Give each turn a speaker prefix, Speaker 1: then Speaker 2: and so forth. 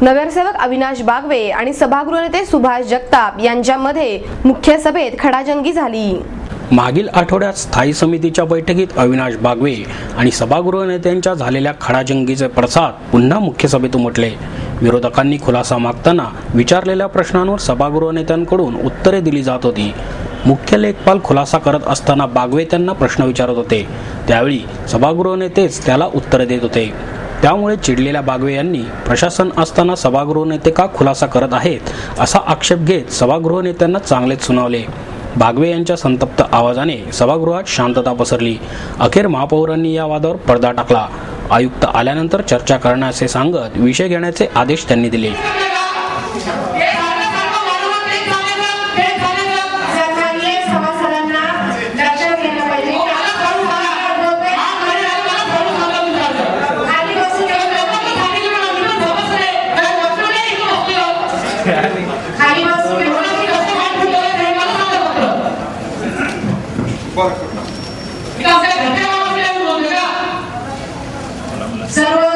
Speaker 1: नगरसेवक अविनाश बागवे आणि सभागृह नेते सुभाष जगताप यांच्यामध्ये मुख्य सभेत खडाजंगी झाली।
Speaker 2: मागील आठवड्यात स्थायी समितीच्या बैठकीत अविनाश बागवे आणि सभागृह नेत्यांच्या झालेल्या खडाजंगीचे पडसाद पुन्हा मुख्य सभेत उमटले। विरोधकांनी खुलासा मागताना विचारलेल्या प्रश्नांवर सभागृह नेत्यांकडून उत्तरे दिली जात होती। मुख्य लेखपाल खुलासा करत असताना बागवे त्यांना प्रश्न विचारत होते, त्यावेळी सभागृह नेतेच त्याला उत्तरे देत होते। त्यामुळे चिडलेल्या बागवे यांनी प्रशासन असताना सभागृह नेते का खुलासा करत आहेत असा आक्षेप घेत सभागृह नेत्यांना चांगलेच सुनावले। बागवे यांच्या संतप्त आवाजाने सभागृहात शांतता पसरली। अखेर महापौरांनी या वादावर पडदा टाकला। आयुक्त आल्यानंतर चर्चा करण्याचे सांगत विषय घेण्याचे आदेश त्यांनी दिले।
Speaker 3: सर्व